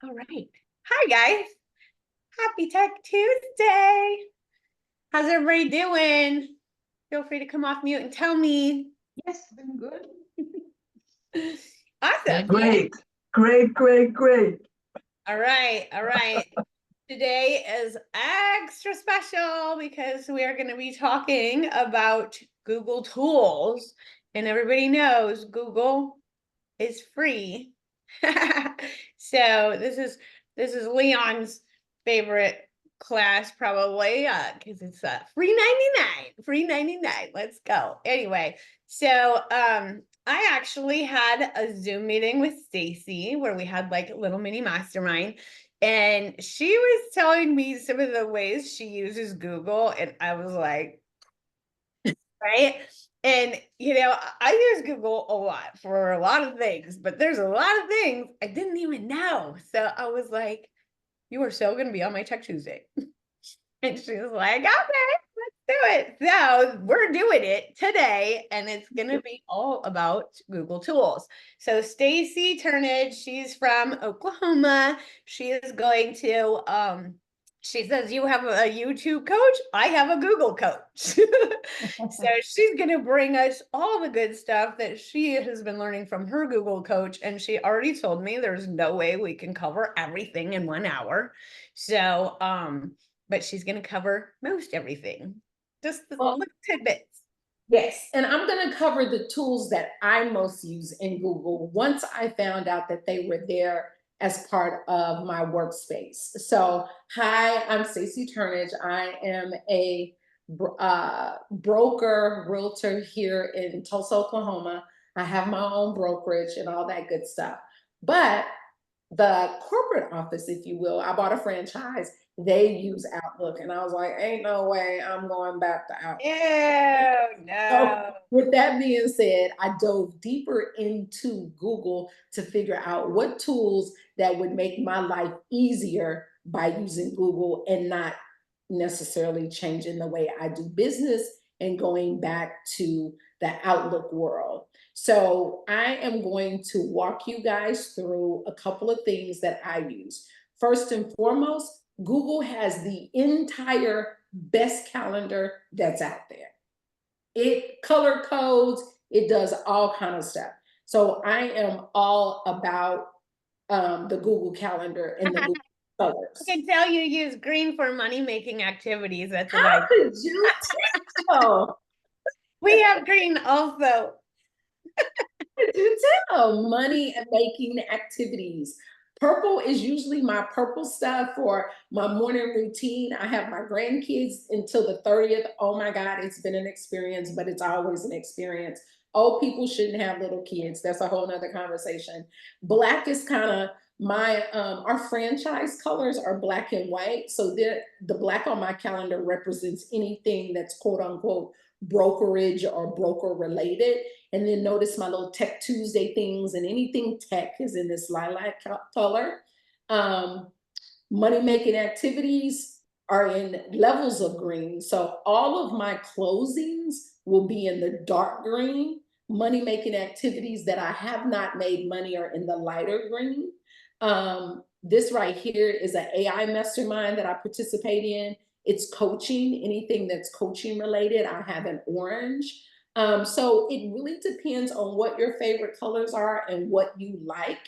All right. Hi, guys. Happy Tech Tuesday. How's everybody doing? Feel free to come off mute and tell me. Yes, been good. Awesome. Great, great. All right. All right. Today is extra special because we are going to be talking about Google tools. And everybody knows Google is free. So this is Leon's favorite class probably because it's free 99. Let's go. Anyway, so I actually had a Zoom meeting with Stacy where we had like a little mini mastermind, and she was telling me some of the ways she uses Google, and I was like, right? And I use Google a lot for a lot of things, but there's a lot of things I didn't even know. So I was like, you are so going to be on my Tech Tuesday. And she was like, okay, let's do it. So we're doing it today, and it's going to be all about Google tools. So Stacy Turnage, she's from Oklahoma. She is going to she says, you have a YouTube coach? I have a Google coach. So she's going to bring us all the good stuff that she has been learning from her Google coach. And she already told me there's no way we can cover everything in 1 hour. So, but she's going to cover most everything, just the little tidbits. Yes, and I'm going to cover the tools that I most use in Google once I found out that they were there as part of my workspace. So, hi, I'm Stacy Turnage. I am a broker, realtor here in Tulsa, Oklahoma. I have my own brokerage and all that good stuff. But the corporate office, if you will, I bought a franchise. They use Outlook, and I was like, ain't no way I'm going back to Outlook. Ew, So, no. with that being said, I dove deeper into Google to figure out what tools that would make my life easier by using Google and not necessarily changing the way I do business and going back to the Outlook world. So, I am going to walk you guys through a couple of things that I use. First and foremost, Google has the entire best calendar that's out there. It color codes, it does all kind of stuff. So I am all about the Google Calendar and the Google I colors. can tell you use green for money making activities. That's what How I could you tell? We have green also. How could you tell? Money and making activities. Purple is usually my purple stuff for my morning routine. I have my grandkids until the 30th. Oh my God, it's been an experience, but it's always an experience. Old people shouldn't have little kids. That's a whole nother conversation. Black is kind of my our franchise colors are black and white. So the black on my calendar represents anything that's quote unquote brokerage or broker related. And then notice my little Tech Tuesday things, and anything tech is in this lilac color. Um, Money making activities are in levels of green. So all of my closings will be in the dark green. Money making activities that I have not made money are in the lighter green. This right here is an AI mastermind that I participate in. It's coaching, anything that's coaching related, I have an orange. So it really depends on what your favorite colors are and what you like.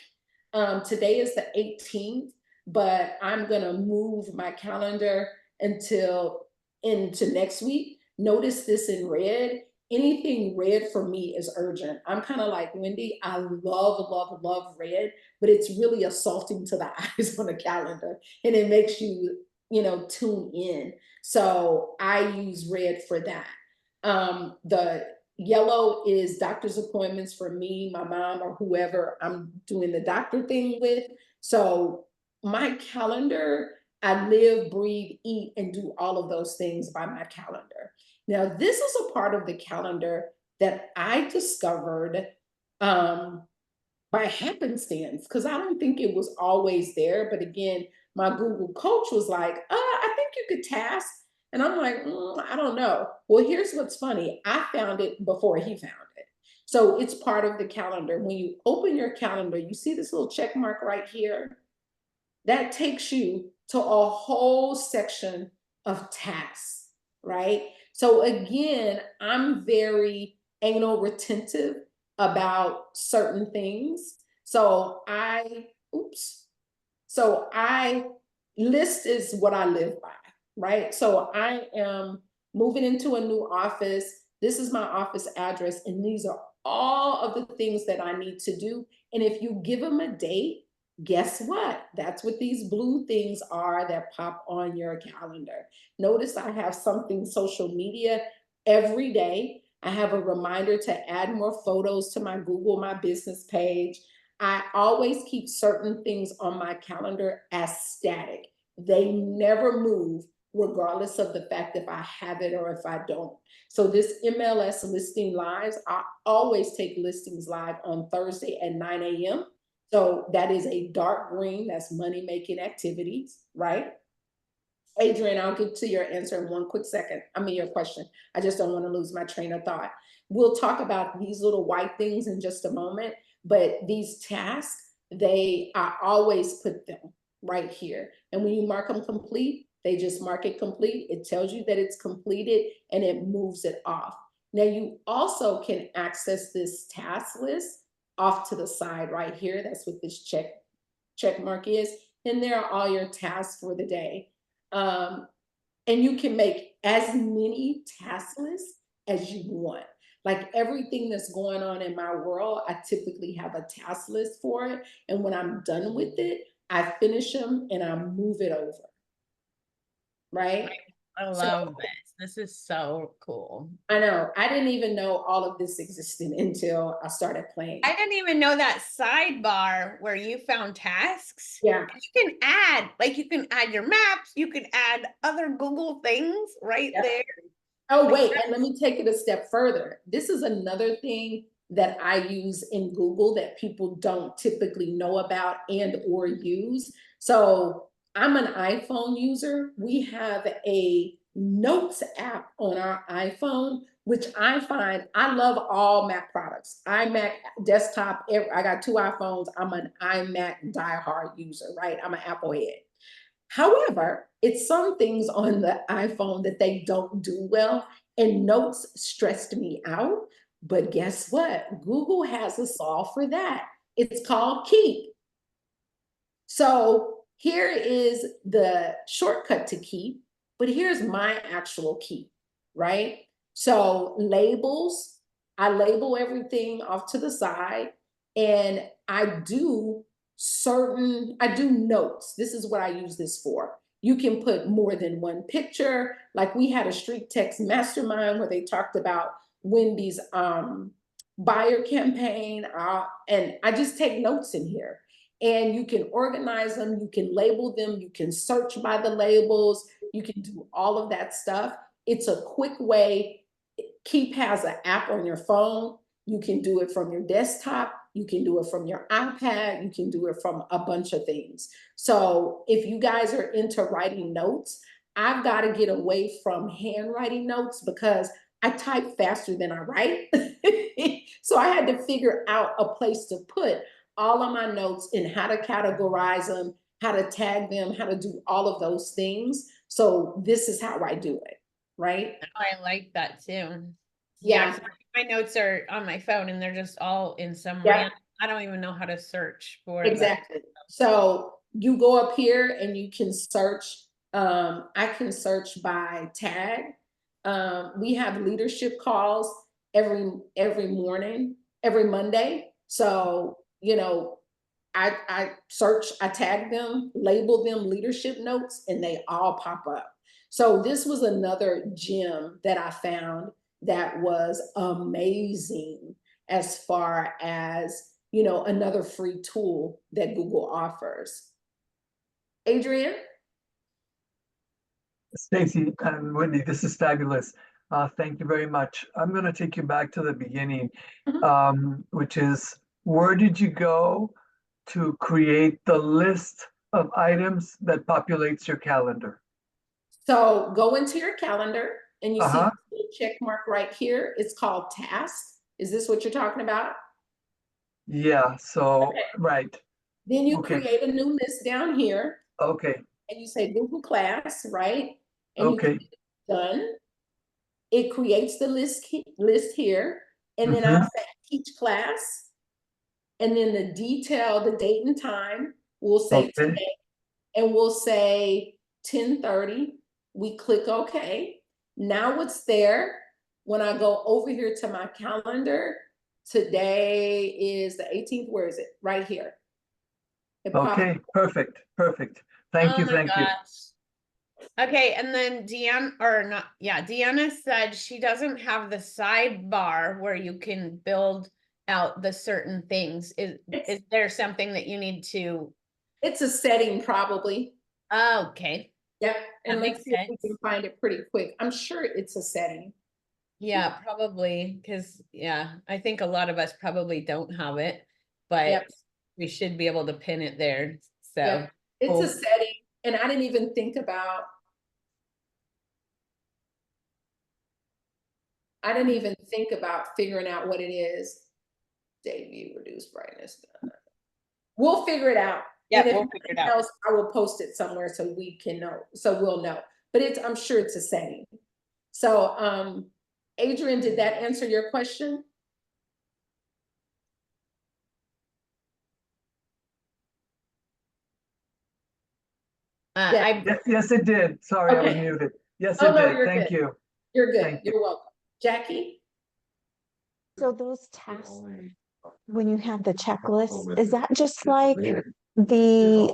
Today is the 18th, but I'm gonna move my calendar until into next week. Notice this in red. Anything red for me is urgent. I'm kind of like Wendy. I love red, but it's really assaulting to the eyes on a calendar, and it makes you, tune in. So I use red for that. The yellow is doctor's appointments for me, my mom, or whoever I'm doing the doctor thing with. So my calendar, I live, breathe, eat, and do all of those things by my calendar. Now, this is a part of the calendar that I discovered um, by happenstance because I don't think it was always there. But again, my Google coach was like, I think you could task. And I'm like, I don't know. Well, here's what's funny. I found it before he found it. So it's part of the calendar. When you open your calendar, you see this little check mark right here. that takes you to a whole section of tasks, right? So again, I'm very anal retentive about certain things. So I list is what I live by, right? So I am moving into a new office. This is my office address, and these are all of the things that I need to do. And if you give them a date, guess what? That's what these blue things are that pop on your calendar. Notice I have something social media every day. I have a reminder to add more photos to my Google My Business page. I always keep certain things on my calendar as static. They never move, regardless of the fact if I have it or if I don't. So this MLS listing lives, I always take listings live on Thursday at 9 a.m. So that is a dark green, that's money making activities, right? Adrian, I'll get to your answer in one quick second. I mean, your question. I just don't want to lose my train of thought. We'll talk about these little white things in just a moment, but these tasks, I always put them right here. And when you mark them complete, they just mark it complete. It tells you that it's completed and it moves it off. Now you also can access this task list off to the side right here. That's what this check mark is. And there are all your tasks for the day. And you can make as many task lists as you want. Like everything that's going on in my world, I typically have a task list for it. And when I'm done with it, I finish them and I move it over. Right? I So love this. This is so cool. I know I didn't even know all of this existed until I started playing. I didn't even know that sidebar where you found tasks. Yeah. You can add, like you can add your maps, you can add other Google things right there. Oh, wait, and let me take it a step further. This is another thing that I use in Google that people don't typically know about and or use. So I'm an iPhone user. We have a notes app on our iPhone, which I find, I love all Mac products. iMac, desktop, I got 2 iPhones. I'm an iMac diehard user, right? I'm an Apple head. However, it's some things on the iPhone that they don't do well, and notes stressed me out. But guess what? Google has a solve for that. It's called Keep. So here is the shortcut to Keep, but here's my actual Keep, right? So labels, I label everything off to the side, and I do notes. This is what I use this for. You can put more than one picture. Like we had a street text mastermind where they talked about Wendy's buyer campaign, and I just take notes in here. And you can organize them, you can label them, you can search by the labels, you can do all of that stuff. It's a quick way. Keep has an app on your phone. You can do it from your desktop. You can do it from your iPad. You can do it from a bunch of things. So if you guys are into writing notes, I've got to get away from handwriting notes because I type faster than I write. So I had to figure out a place to put all of my notes and how to categorize them, how to tag them, how to do all of those things. So this is how I do it, right? I like that too. Yeah. My notes are on my phone and they're just all in some Yeah. I don't even know how to search for Exactly. So you go up here and you can search. I can search by tag. We have leadership calls every morning, every Monday. So I search, I tag them, label them leadership notes, and they all pop up. So this was another gem that I found that was amazing as far as another free tool that Google offers. Adrian? Stacy and Wendy, this is fabulous. Thank you very much. I'm going to take you back to the beginning, which is where did you go to create the list of items that populates your calendar? So go into your calendar and you see Uh-huh. the check mark right here. It's called tasks. Is this what you're talking about? Yeah, so Okay. right. Then you Okay. create a new list down here Okay. and you say Google Class, right? And you Okay. click done. It creates the list here. And then I'll Mhm. say teach class. And then the detail, the date and time, we'll say Okay. today. And we'll say 10:30. We click OK. Now what's there, when I go over here to my calendar, today is the 18th. Where is it? Right here. It pops. Okay. Perfect. Perfect. Thank Oh you. my Thank you. gosh. Okay, and then Deanna said she doesn't have the sidebar where you can build out the certain things. Is there something that you need to? It's a setting probably. Oh, okay. Yep. And That let's makes see if we sense. can find it pretty quick. I'm sure it's a setting. Yeah, probably, because I think a lot of us probably don't have it, but Yep. we should be able to pin it there. So Yep. It's cool. a setting. And I didn't even think about figuring out what it is. Debut, reduce brightness. We'll figure it out. Yeah, And if we'll figure it nothing out. else, I will post it somewhere so we can know, so we'll know. But I'm sure it's a setting. So Adrian, did that answer your question? I Yes, it did. Sorry, I was Okay. muted. Yes, Oh it no, did. you're Thank good. you. You're good. Thank you. You're welcome. Jackie? So those tasks, when you have the checklist, is that just like the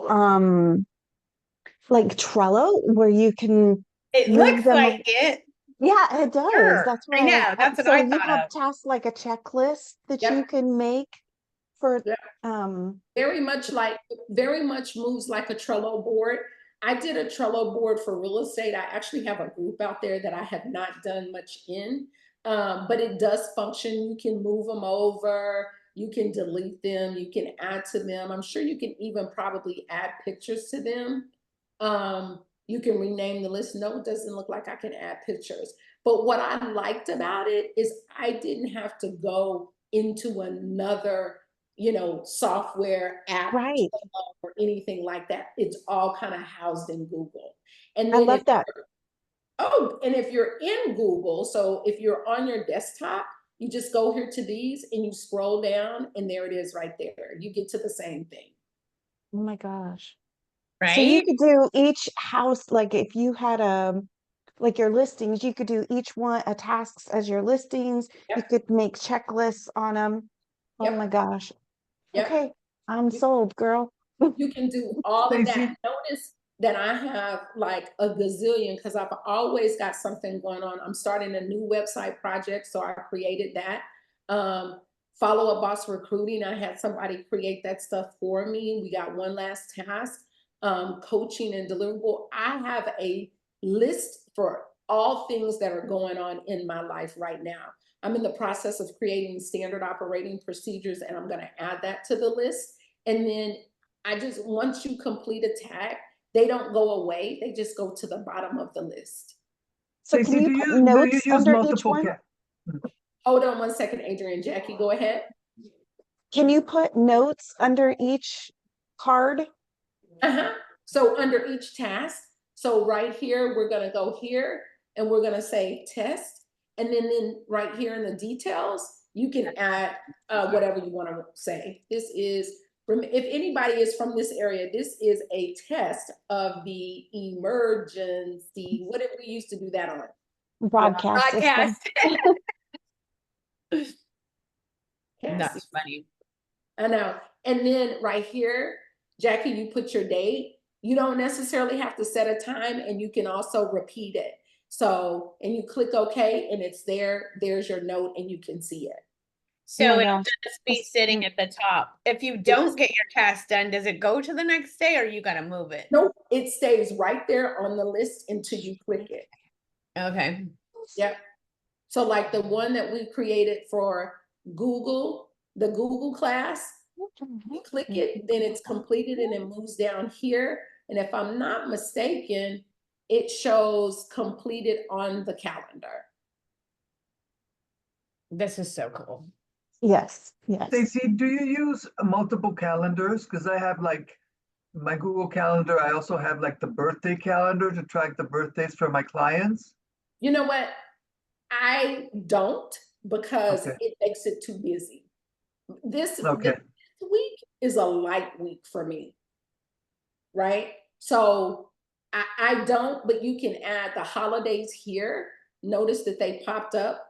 like Trello where you can it move looks them? like it. Yeah, it does. Sure. That's I why know. That's what so I you thought have of. tasks like a checklist that Yep. you can make for Yep. Very much moves like a Trello board. I did a Trello board for real estate. I actually have a group out there that I have not done much in, but it does function. You can move them over, you can delete them, you can add to them. I'm sure you can even probably add pictures to them. You can rename the list. No, it doesn't look like I can add pictures. But what I liked about it is I didn't have to go into another software app right. or anything like that. It's all kind of housed in Google. And I then love that. and if you're in Google, so if you're on your desktop, you just go here to these and you scroll down and there it is right there. You get to the same thing. Oh my gosh. So you Right? could do each house, like if you had like your listings, you could do each one a tasks as your listings. You Yep. could make checklists on them. Oh Yep. my gosh. Yep. Okay, I'm sold, girl. You can do all of Stacy, that. Notice that I have like a gazillion because I've always got something going on. I'm starting a new website project, so I created that. Follow Up Boss Recruiting, I had somebody create that stuff for me. We got one last task, coaching and deliverable. I have a list for all things that are going on in my life right now. I'm in the process of creating standard operating procedures, and I'm going to add that to the list. And then once you complete a tag, they don't go away. They just go to the bottom of the list. So can Stacy, you do put you notes use under each multiple one? Hold on 1 second, Adrian. Jackie, go ahead. Can you put notes under each card? So under each task, so right here, we're going to go here and we're going to say test. And then right here in the details, you can add whatever you want to say. This is, if anybody is from this area, this is a test of the emergency. What did we used to do that on? Broadcast system. Podcast. That's funny. I know. And then right here, Jackie, you put your date. You don't necessarily have to set a time, and you can also repeat it. So, and you click OK, and it's there. There's your note, and you can see it. So my it'll gosh. just be sitting at the top. If you don't get your task done, does it go to the next day or you got to move it? Nope, it stays right there on the list until you click it. Okay. Yep. So like the one that we created for Google, the Google class, you click it, then it's completed and it moves down here. And if I'm not mistaken, it shows completed on the calendar. This is so cool. Yes, yes. Stacy, do you use multiple calendars? Because I have like my Google Calendar. I also have like the birthday calendar to track the birthdays for my clients. You know what? I don't, because Okay. it makes it too busy. This Okay. week is a light week for me, right? So I don't, but you can add the holidays here. Notice that they popped up.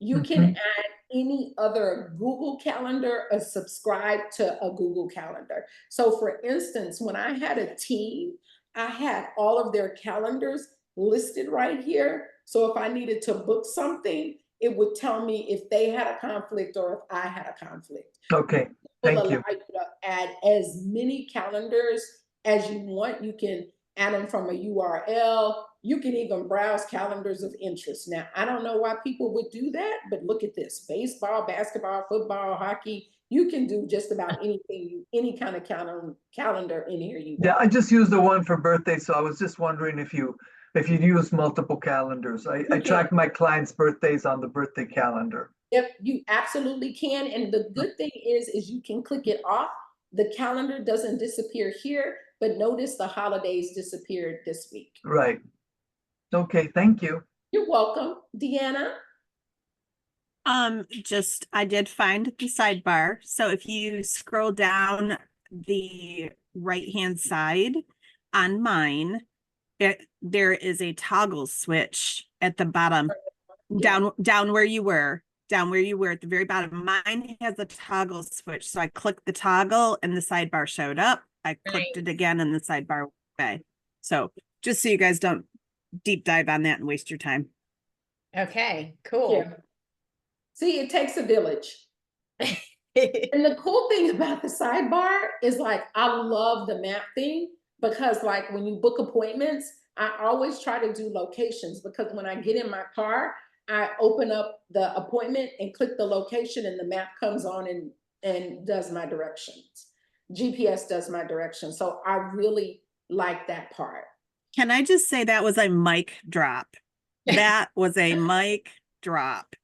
You can Mhm. add any other Google Calendar or subscribe to a Google Calendar. So for instance, when I had a team, I had all of their calendars listed right here. So if I needed to book something, it would tell me if they had a conflict or if I had a conflict. Okay. Will Thank allow you. you to add as many calendars as you want. You can add them from a URL. You can even browse calendars of interest. Now, I don't know why people would do that, but look at this: baseball, basketball, football, hockey. You can do just about anything, any kind of calendar in here you Yeah, want. I just used the one for birthday, so I was just wondering if you use multiple calendars. I You can. track my clients' birthdays on the birthday calendar. Yep, you absolutely can. And the good thing is you can click it off. The calendar doesn't disappear here, but notice the holidays disappeared this week. Right. Okay, thank you. You're welcome, Deanna. Just I did find the sidebar. So if you scroll down the right-hand side on mine, there is a toggle switch at the bottom, Yeah. down where you were, at the very bottom. Mine has a toggle switch. So I clicked the toggle and the sidebar showed up. I clicked it again and the sidebar went away. So just so you guys don't deep dive on that and waste your time. Okay, cool. Yeah. See, it takes a village. And the cool thing about the sidebar is, like, I love the map thing, because like when you book appointments, I always try to do locations, because when I get in my car, I open up the appointment and click the location and the map comes on and does my directions. GPS does my directions. So I really like that part. Can I just say that was a mic drop? That was a mic drop.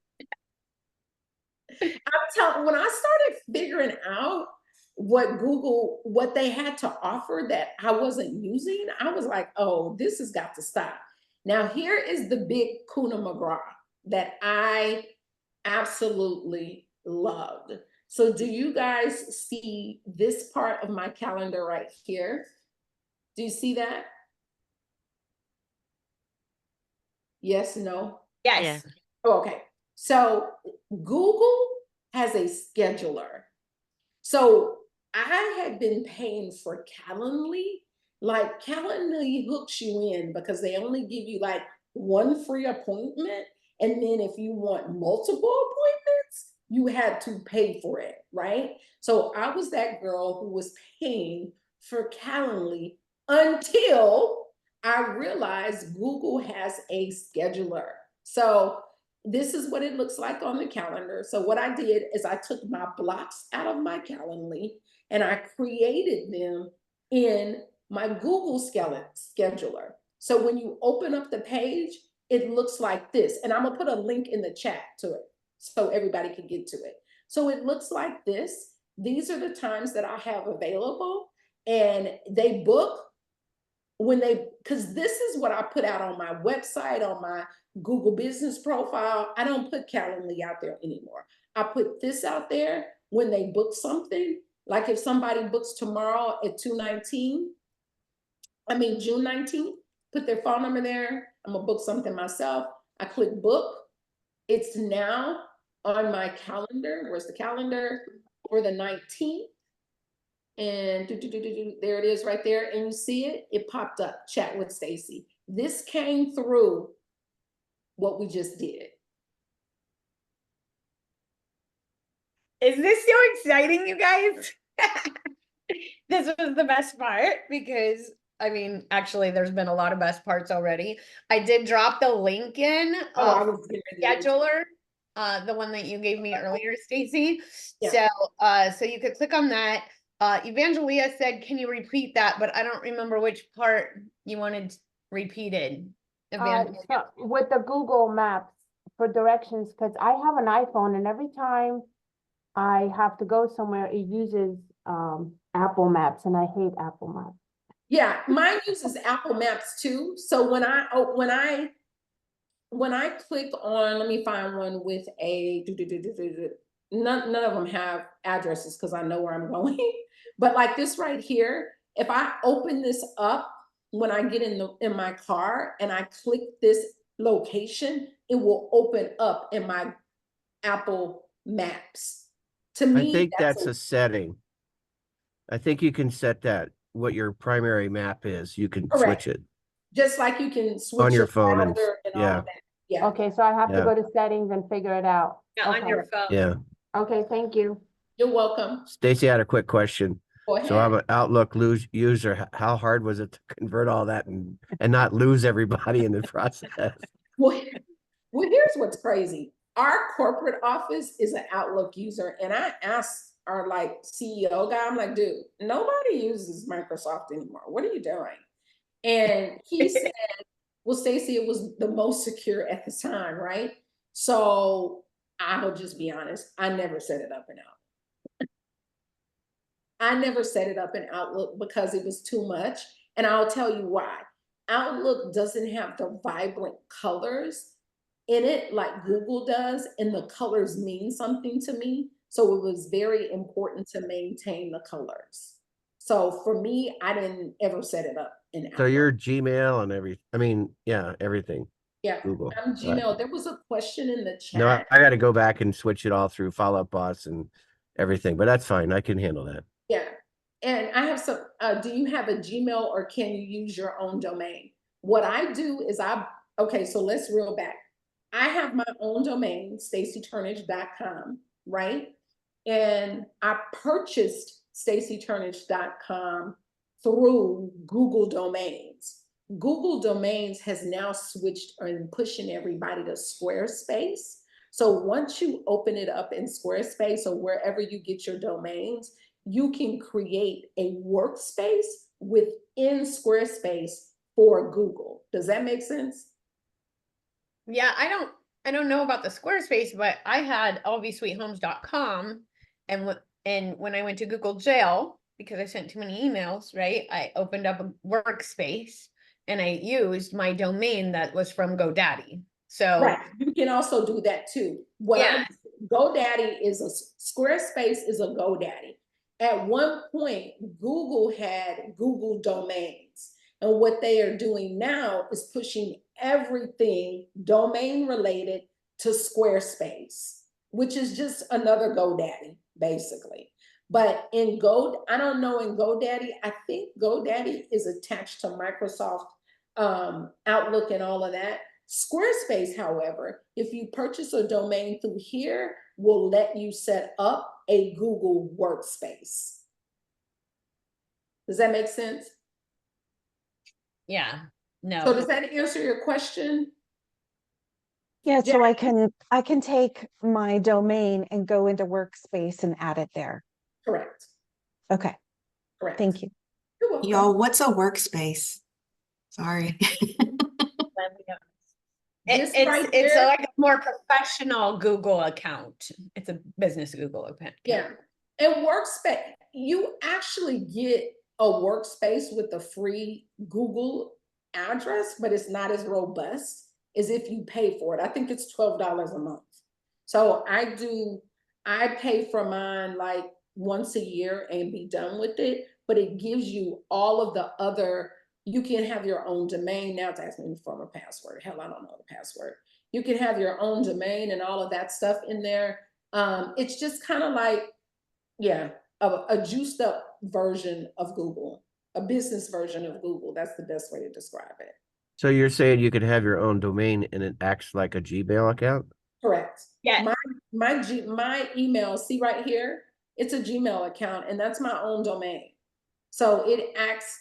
When I started figuring out what they had to offer that I wasn't using, I was like, oh, this has got to stop. Now, here is the big Kuna McGraw that I absolutely loved. So do you guys see this part of my calendar right here? Do you see that? Yes, no? Yes. Oh, okay. So Google has a scheduler. So I had been paying for Calendly. Like, Calendly hooks you in because they only give you like one free appointment. And then if you want multiple appointments, you had to pay for it, right? So I was that girl who was paying for Calendly until I realized Google has a scheduler. So this is what it looks like on the calendar. So what I did is I took my blocks out of my Calendly and I created them in my Google scheduler. So when you open up the page, it looks like this. And I'm gonna put a link in the chat to it so everybody can get to it. So it looks like this. These are the times that I have available, and they book when because this is what I put out on my website, on my Google business profile. I don't put Calendly out there anymore. I put this out there when they book something. Like if somebody books tomorrow at June 19th, put their phone number there. I'm gonna book something myself. I click book. It's now on my calendar. Where's the calendar? For the 19th. And there it is right there. And you see it, it popped up, chat with Stacy. This came through what we just did. Is this so exciting, you guys? This was the best part because I mean, actually, there's been a lot of best parts already. I did drop the link in I was scheduler, the one that you gave me earlier, Stacy. Yeah. So you could click on that. Evangelia said, "Can you repeat that?" But I don't remember which part you wanted repeated. So with the Google Maps for directions, because I have an iPhone and every time I have to go somewhere, it uses Apple Maps, and I hate Apple Maps. Yeah, mine uses Apple Maps too. So when I click on, let me find one with a none of them have addresses because I know where I'm going. But like this right here, if I open this up when I get in my car and I click this location, it will open up in my Apple Maps. To I me, think that's a a setting. I think you can set that, what your primary map is. You can correct. switch it Just like you can switch on your the phone and browser and all yeah, of that. Yeah. Okay, so I have to Yeah. go to settings and figure it out. Yeah, on Okay. your phone. yeah. Okay, thank you. You're welcome. Stacy had a quick question. Go ahead. So I'm an Outlook user. How hard was it to convert all that and not lose everybody in the process? Well, here's what's crazy. Our corporate office is an Outlook user, and I asked our like CEO guy, I'm like, dude, nobody uses Microsoft anymore. What are you doing? And he said, well, Stacy, it was the most secure at the time, right? So I'll just be honest, I never set it up in Outlook. I never set it up in Outlook because it was too much. And I'll tell you why. Outlook doesn't have the vibrant colors in it like Google does, and the colors mean something to me. So it was very important to maintain the colors. So for me, I didn't ever set it up in Outlook. So your Gmail and everything. Yeah, Google. I'm Gmail. There was a question in the chat. No, I got to go back and switch it all through Follow Up Boss and everything, but that's fine. I can handle that. Yeah. And I have some, do you have a Gmail or can you use your own domain? What I do is okay, so let's reel back. I have my own domain, stacyturnage.com, right? And I purchased stacyturnage.com through Google Domains. Google Domains has now switched and pushing everybody to Squarespace. So once you open it up in Squarespace or wherever you get your domains, you can create a workspace within Squarespace for Google. Does that make sense? Yeah, I don't know about the Squarespace, but I had lvsweethomes.com, and when I went to Google jail because I sent too many emails, right? I opened up a workspace and I used my domain that was from GoDaddy. So right, you can also do that too. GoDaddy is Squarespace is a GoDaddy. At one point, Google had Google Domains. And what they are doing now is pushing everything domain related to Squarespace, which is just another GoDaddy, basically. But I don't know in GoDaddy, I think GoDaddy is attached to Microsoft Outlook and all of that. Squarespace, however, if you purchase a domain through here, will let you set up a Google workspace. Does that make sense? yeah, no. So does that answer your question? Yeah, so I can take my domain and go into workspace and add it there. Correct. Okay, Correct. thank you. You're welcome. Y'all, what's a workspace? Sorry. It's like a more professional Google account. It's a business Google account. Yeah. And workspace, you actually get a workspace with a free Google address, but it's not as robust as if you pay for it. I think it's $12 a month. So I pay for mine like once a year and be done with it, but it gives you all of the other, you can have your own domain. Now it's asking me for my password. Hell, I don't know the password. You can have your own domain and all of that stuff in there. It's just kind of like, yeah, a juiced up version of Google, a business version of Google. That's the best way to describe it. So you're saying you could have your own domain and it acts like a Gmail account? Correct. Yeah. My email, see right here, it's a Gmail account and that's my own domain. So it acts,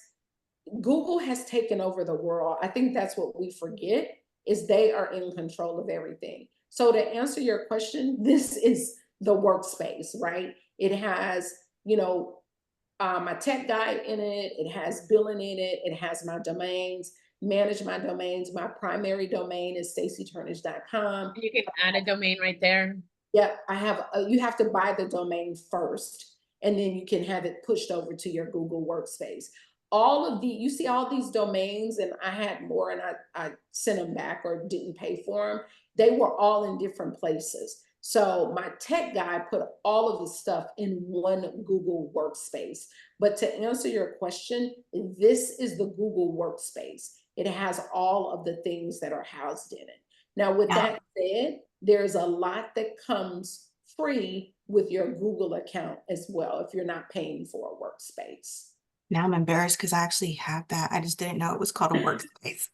Google has taken over the world. I think that's what we forget is they are in control of everything. So to answer your question, this is the workspace, right? It has, my tech guy in it. It has billing in it. It has my domains, manage my domains. My primary domain is stacyturnage.com. You can add a domain right there. Yeah, I have, you have to buy the domain first, and then you can have it pushed over to your Google Workspace. All of you see all these domains, and I had more, and I sent them back or didn't pay for them. They were all in different places. So my tech guy put all of the stuff in one Google Workspace. But to answer your question, this is the Google Workspace. It has all of the things that are housed in it. Now, with that said, there's a lot that comes free with your Google account as well, if you're not paying for a workspace. Now I'm embarrassed because I actually have that. I just didn't know it was called a workspace.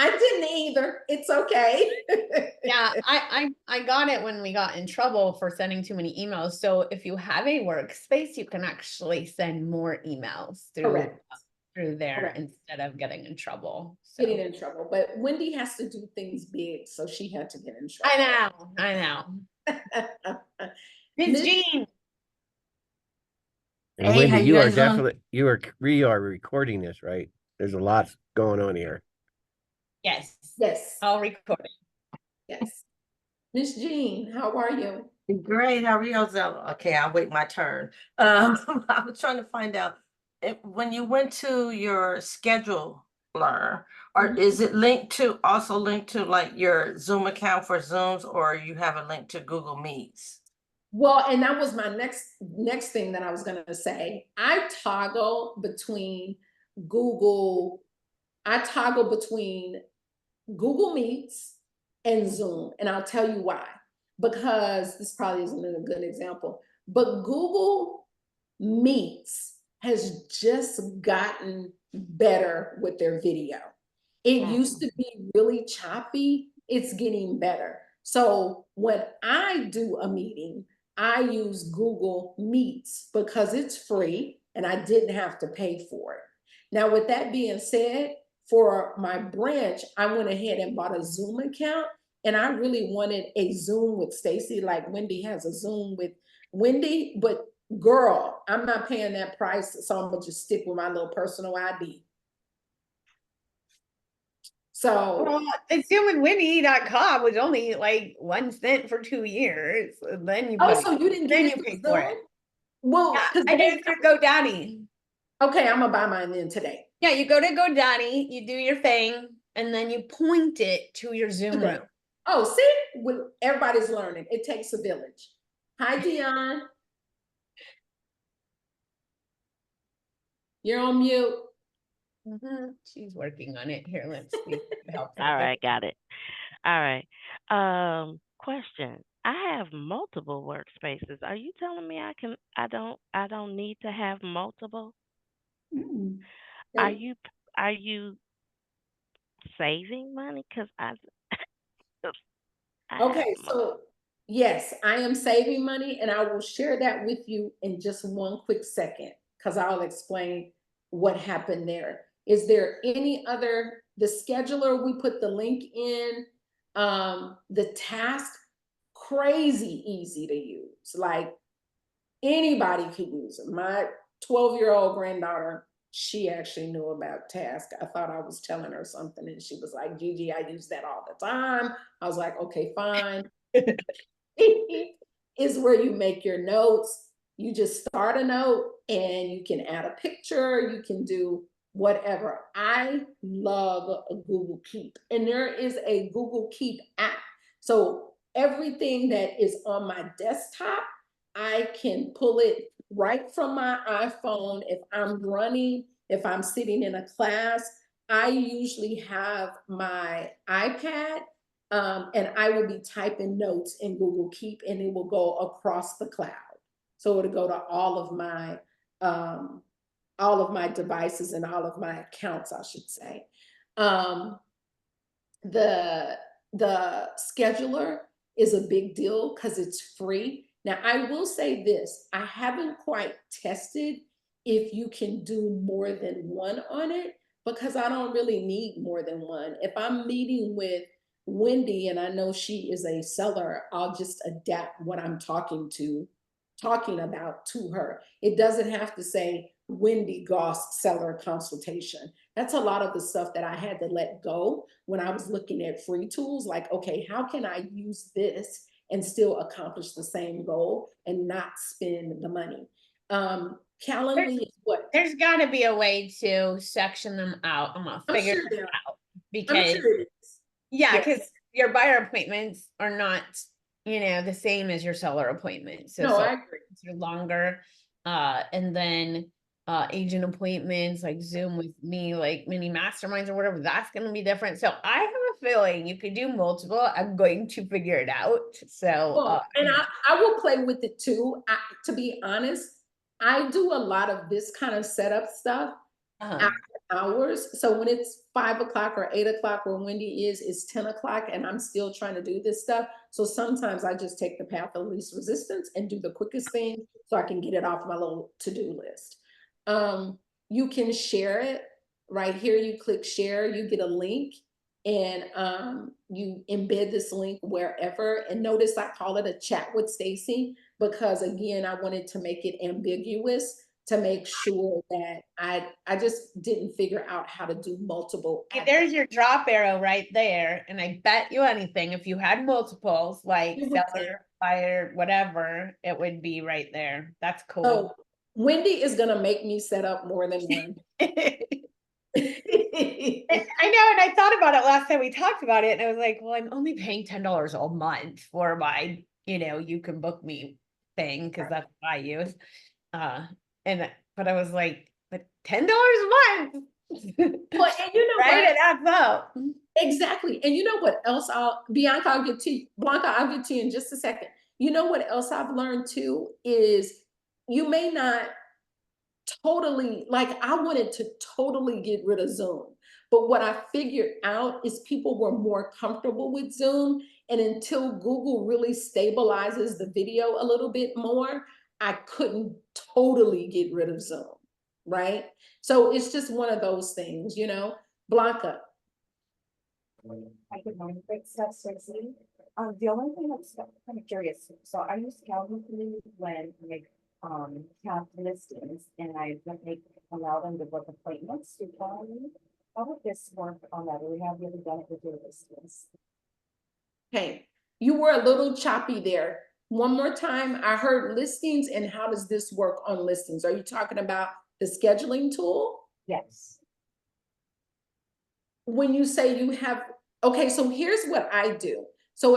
I didn't either. It's okay. Yeah, I got it when we got in trouble for sending too many emails. So if you have a workspace, you can actually send more emails Correct. through there Correct. instead of getting in trouble. So Getting in trouble. But Wendy has to do things big, so she had to get in trouble. I know. Ms. Jean. And Hey, Wendy, how you you are guys doing? definitely, we are recording this, right? There's a lot going on here. Yes. Yes. I'll record it. Yes. Miss Jean, how are you? Great. How are you? Okay, I'll wait my turn. I was trying to find out when you went to your scheduler, or is it also linked to like your Zoom account for Zooms, or you have a link to Google Meets? Well, and that was my next thing that I was going to say. I toggle between Google Meets and Zoom, and I'll tell you why. Because this probably isn't a good example, but Google Meets has just gotten better with their video. It used to be really choppy. It's getting better. So when I do a meeting, I use Google Meets because it's free and I didn't have to pay for it. Now, with that being said, for my branch, I went ahead and bought a Zoom account, and I really wanted a Zoom with Stacy, like Wendy has a Zoom with Wendy, but girl, I'm not paying that price, so I'm gonna just stick with my little personal ID. So well, assumingwinnie.com was only like 1 cent for 2 years. Then you so you didn't get it pay for it. Well, Yeah, I did it through GoDaddy. Okay, I'm gonna buy mine then today. Yeah, you go to GoDaddy, you do your thing, and then you point it to your Zoom room. Oh, see, everybody's learning. It takes a village. Hi, Dion. You're on mute. She's working on it. Here, let's see. All right, got it. All right. Question. I have multiple workspaces. Are you telling me I don't need to have multiple? Are you saving money? Because I Okay, so yes, I am saving money, and I will share that with you in just one quick second, because I'll explain what happened there. Is there any other, the scheduler, we put the link in, the task, crazy easy to use. Like anybody could use it. My 12-year-old granddaughter, she actually knew about task. I thought I was telling her something, and she was like, Gigi, I use that all the time. I was like, okay, fine. Is where you make your notes. You just start a note and you can add a picture, you can do whatever. I love a Google Keep, and there is a Google Keep app. So everything that is on my desktop, I can pull it right from my iPhone. If I'm running, if I'm sitting in a class, I usually have my iPad, and I will be typing notes in Google Keep, and it will go across the cloud. So it'll go to all of my devices and all of my accounts, I should say. The scheduler is a big deal because it's free. Now, I will say this, I haven't quite tested if you can do more than one on it, because I don't really need more than one. If I'm meeting with Wendy and I know she is a seller, I'll just adapt what I'm talking about to her. It doesn't have to say Wendy Goss seller consultation. That's a lot of the stuff that I had to let go when I was looking at free tools. Like, okay, how can I use this and still accomplish the same goal and not spend the money. Calendly is what? There's got to be a way to section them out. I'm gonna figure sure it there out I'm because sure it is. yeah, Yes. because your buyer appointments are not, you know, the same as your seller appointments. So No, I agree. are longer. And then agent appointments like Zoom with me, like mini masterminds or whatever, that's gonna be different. So I have a feeling you could do multiple. I'm going to figure it out. So Well, and I will play with it too. To be honest, I do a lot of this kind of setup stuff after hours. So when it's 5 o'clock or 8 o'clock where Wendy is, it's 10 o'clock and I'm still trying to do this stuff. So sometimes I just take the path of least resistance and do the quickest thing so I can get it off my little to-do list. You can share it right here. You click share, you get a link, and you embed this link wherever. And notice I call it a chat with Stacy because again, I wanted to make it ambiguous to make sure that I just didn't figure out how to do multiple. There's your drop arrow right there. And I bet you anything, if you had multiples, like seller, buyer, whatever, it would be right there. That's cool. So Wendy is gonna make me set up more than one. I know, and I thought about it last time we talked about it, and I was like, well, I'm only paying $10 a month for my, you know, you can book me thing, because that's what I use. But I was like, but $10 a month. Well, and you know right, what? it adds up. Exactly. And you know what else Bianca, I'll get to you. Blanca, I'll get to you in just a second. You know what else I've learned too is you may not totally, like I wanted to totally get rid of Zoom. But what I figured out is people were more comfortable with Zoom. And until Google really stabilizes the video a little bit more, I couldn't totally get rid of Zoom, right? So it's just one of those things, you know. Blanca. I could mind great stuff, Stacey. The only thing that's kind of curious, so I use Calendly when I have listings and I allow them to book appointments to Calendly. How would this work on that? Or have you ever done it with your listings? Okay, you were a little choppy there. One more time, I heard listings, and how does this work on listings? Are you talking about the scheduling tool? Yes. When you say you have, okay, so here's what I do. So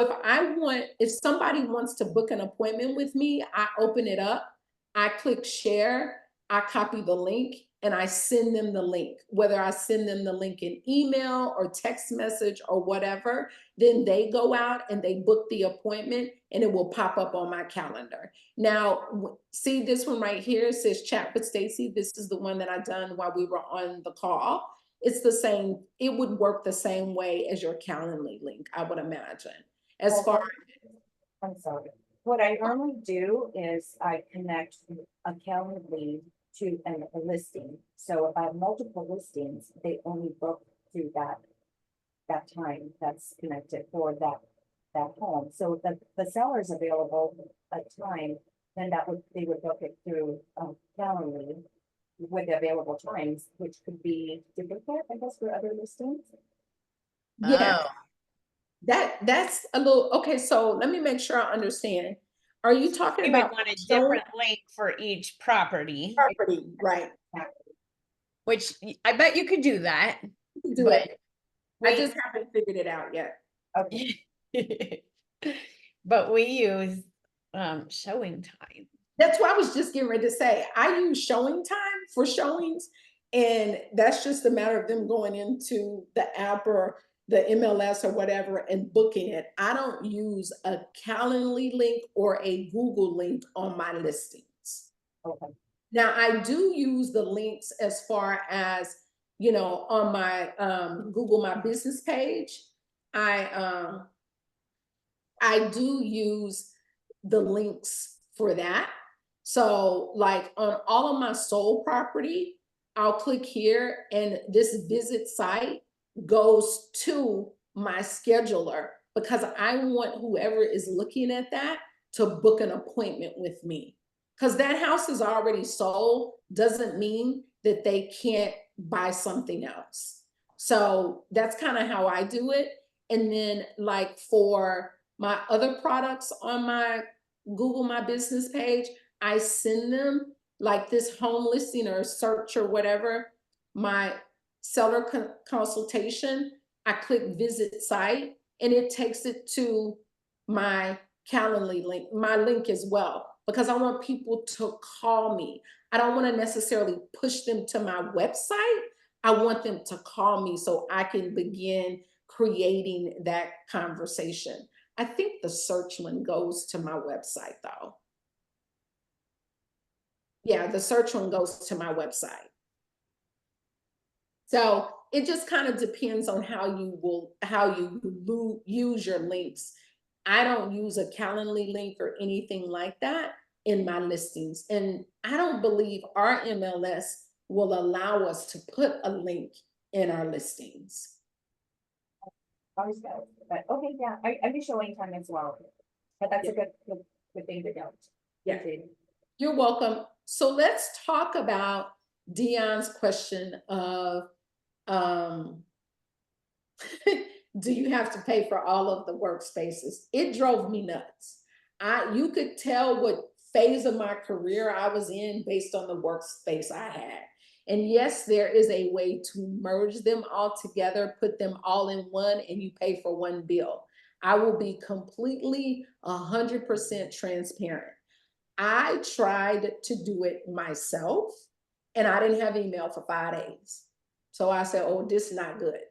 if somebody wants to book an appointment with me, I open it up, I click share, I copy the link, and I send them the link. Whether I send them the link in email or text message or whatever, then they go out and they book the appointment and it will pop up on my calendar. Now, see this one right here, it says chat with Stacy. This is the one that I done while we were on the call. It's the same, it would work the same way as your Calendly link, I would imagine. I'm sorry. What I normally do is I connect a Calendly to a listing. So if I have multiple listings, they only book through that time that's connected for that home. So if the seller's available at time, then they would book it through Calendly with the available times, which could be duplicate, I guess, for other listings. Yeah. That's a little, okay, so let me make sure I understand. Are you talking You would about want a different link for each property, right? Which I bet you could do that. You can do it. I just haven't figured it out yet. Okay. But we use showing time. That's what I was just getting ready to say. I use showing time for showings, and that's just a matter of them going into the app or the MLS or whatever and booking it. I don't use a Calendly link or a Google link on my listings. Okay. Now I do use the links as far as, you know, on my Google My Business page. I do use the links for that. So like on all of my sold property, I'll click here and this visit site goes to my scheduler because I want whoever is looking at that to book an appointment with me. Because that house is already sold doesn't mean that they can't buy something else. So that's kind of how I do it. And then like for my other products on my Google My Business page, I send them like this home listing or search or whatever, my seller consultation, I click visit site and it takes it to my Calendly link, my link as well, because I want people to call me. I don't want to necessarily push them to my website. I want them to call me so I can begin creating that conversation. I think the search one goes to my website though. Yeah, the search one goes to my website. So it just kind of depends on how you use your links. I don't use a Calendly link or anything like that in my listings. And I don't believe our MLS will allow us to put a link in our listings. Always go, but okay, yeah, I do showing time as well, but that's a good thing to note. Yeah, you're welcome. So let's talk about Dion's question of, do you have to pay for all of the workspaces? It drove me nuts. You could tell what phase of my career I was in based on the workspace I had. And yes, there is a way to merge them all together, put them all in one, and you pay for one bill. I will be completely 100% transparent. I tried to do it myself and I didn't have email for 5 days. So I said, oh, this is not good.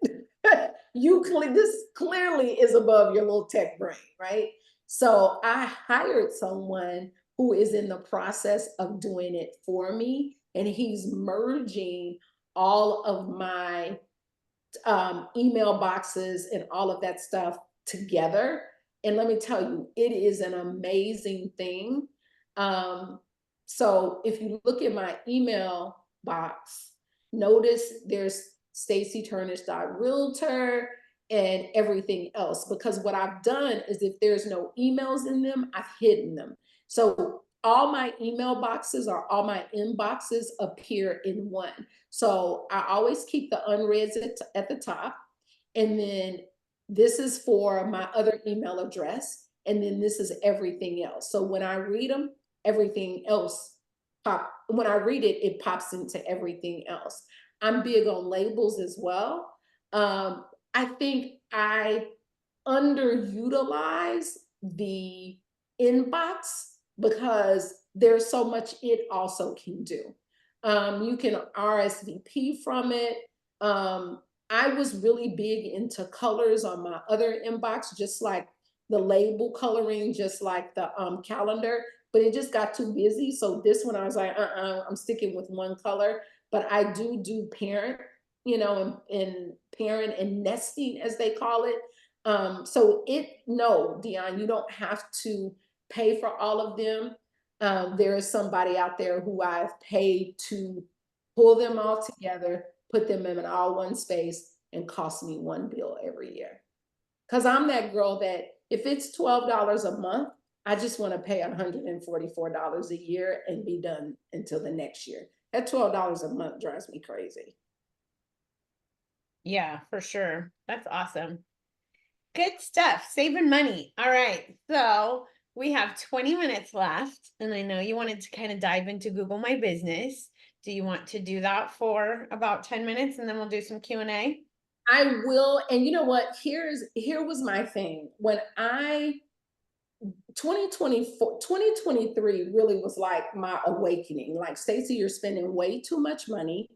This clearly is above your little tech brain, right? So I hired someone who is in the process of doing it for me, and he's merging all of my email boxes and all of that stuff together. And let me tell you, it is an amazing thing. So if you look at my email box, notice there's stacyturnish.realtor and everything else, because what I've done is if there's no emails in them, I've hidden them. So all my email boxes or all my inboxes appear in one. So I always keep the unreads at the top. And then this is for my other email address. And then this is everything else. So when I read them, everything else when I read it, it pops into everything else. I'm big on labels as well. I think I underutilize the inbox because there's so much it also can do. You can RSVP from it. I was really big into colors on my other inbox, just like the label coloring, just like the calendar, but it just got too busy. So this one I was like, I'm sticking with one color, but I do parent, and parent and nesting as they call it. So no, Dion, you don't have to pay for all of them. There is somebody out there who I've paid to pull them all together, put them in all one space, and cost me one bill every year. Because I'm that girl that if it's $12 a month, I just want to pay $144 a year and be done until the next year. That $12 a month drives me crazy. Yeah, for sure. That's awesome. Good stuff. Saving money. All right. So we have 20 minutes left, and I know you wanted to kind of dive into Google My Business. Do you want to do that for about 10 minutes and then we'll do some Q&A? I will. And you know what? Here was my thing. When 2023 really was like my awakening. Like, Stacey, you're spending way too much money.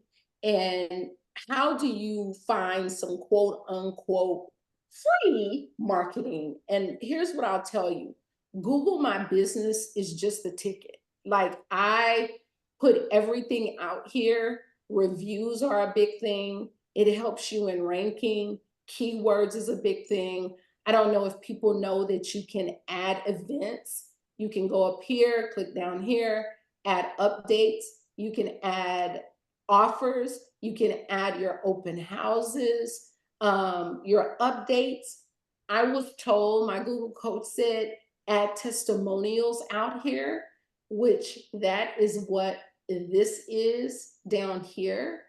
And how do you find some quote unquote free marketing? And here's what I'll tell you. Google My Business is just the ticket. Like, I put everything out here. Reviews are a big thing. It helps you in ranking. Keywords is a big thing. I don't know if people know that you can add events. You can go up here, click down here, add updates. You can add offers. You can add your open houses, your updates. I was told, my Google coach said, add testimonials out here, which that is what this is down here.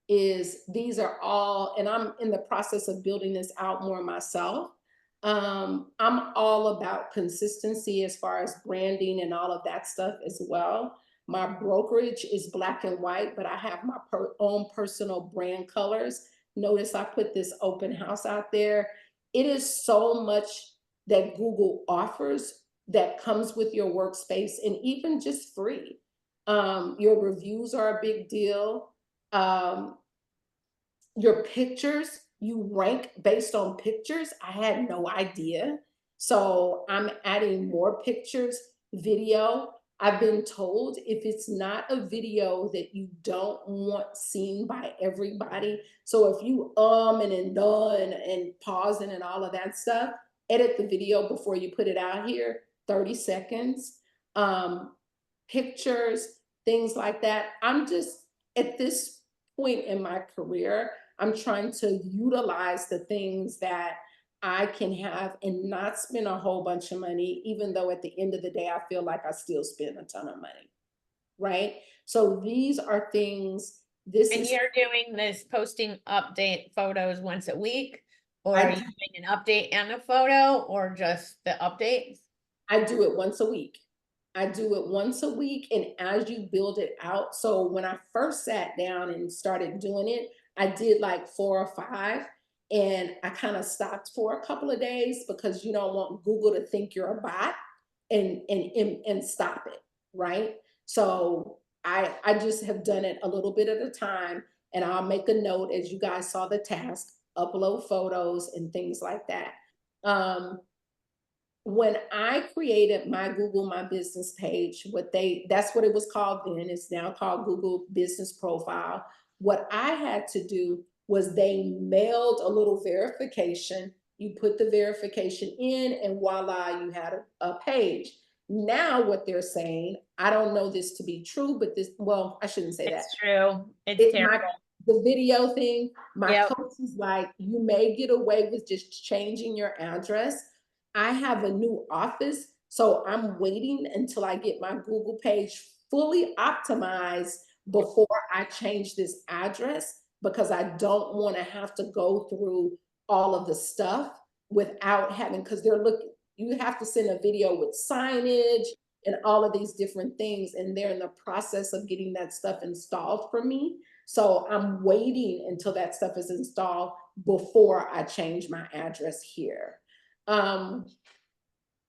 These are all, and I'm in the process of building this out more myself. I'm all about consistency as far as branding and all of that stuff as well. My brokerage is black and white, but I have my own personal brand colors. Notice I put this open house out there. It is so much that Google offers that comes with your workspace, and even just free. Your reviews are a big deal. Your pictures, you rank based on pictures. I had no idea. So I'm adding more pictures, video. I've been told if it's not a video that you don't want seen by everybody. So if you and done and pausing and all of that stuff, edit the video before you put it out here, 30 seconds. Pictures, things like that. I'm just at this point in my career, I'm trying to utilize the things that I can have and not spend a whole bunch of money, even though at the end of the day, I feel like I still spend a ton of money, right? So these are things, And you're doing this posting update photos once a week? Or are you doing an update and a photo, or just the updates? I do it once a week. I do it once a week, and as you build it out. So when I first sat down and started doing it, I did like 4 or 5, and I kind of stopped for a couple of days because you don't want Google to think you're a bot and stop it, right? So I just have done it a little bit at a time, and I'll make a note as you guys saw the task, upload photos and things like that. When I created my Google My Business page, that's what it was called then. It's now called Google Business Profile. What I had to do was they mailed a little verification. You put the verification in, and voila, you had a page. Now what they're saying, I don't know this to be true, but well, I shouldn't say that. It's true. It's terrible. The video thing, my Yep. coach is like, you may get away with just changing your address. I have a new office, so I'm waiting until I get my Google page fully optimized before I change this address, because I don't want to have to go through all of the stuff without having, because you have to send a video with signage and all of these different things, and they're in the process of getting that stuff installed for me. So I'm waiting until that stuff is installed before I change my address here.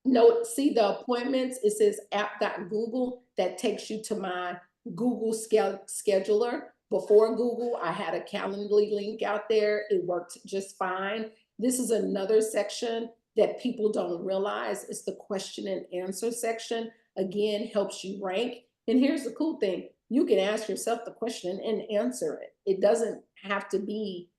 Note, see the appointments, it says app.google, that takes you to my Google scheduler. Before Google, I had a Calendly link out there. It worked just fine. This is another section that people don't realize. It's the question and answer section. Again, helps you rank. And here's the cool thing. You can ask yourself the question and answer it. It doesn't have to be,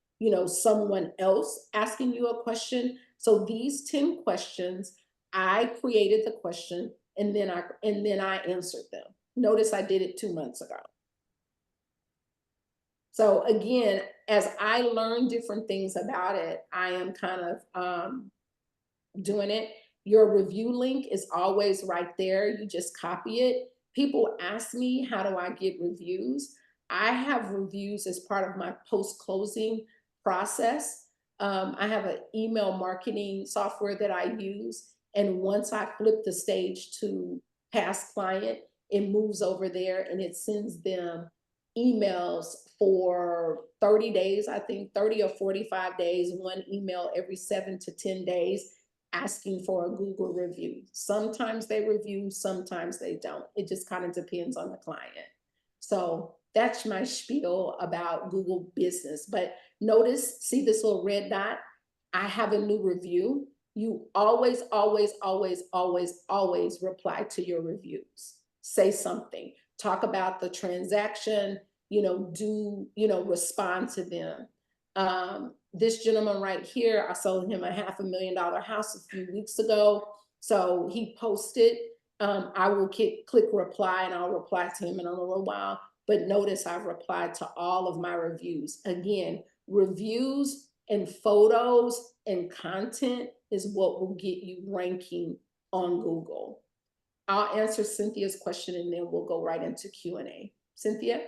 someone else asking you a question. So these 10 questions, I created the question and then I answered them. Notice I did it 2 months ago. So again, as I learn different things about it, I am kind of doing it. Your review link is always right there. You just copy it. People ask me, how do I get reviews? I have reviews as part of my post-closing process. I have an email marketing software that I use. And once I flip the stage to past client, it moves over there and it sends them emails for 30 days, I think 30 or 45 days, one email every 7 to 10 days asking for a Google review. Sometimes they review, sometimes they don't. It just kind of depends on the client. So that's my spiel about Google Business. But notice, see this little red dot? I have a new review. You always, always, always, always, always reply to your reviews. Say something. Talk about the transaction, respond to them. This gentleman right here, I sold him a $500,000 house a few weeks ago. So he posted, I will click reply and I'll reply to him in a little while. But notice I've replied to all of my reviews. Again, reviews and photos and content is what will get you ranking on Google. I'll answer Cynthia's question and then we'll go right into Q&A. Cynthia?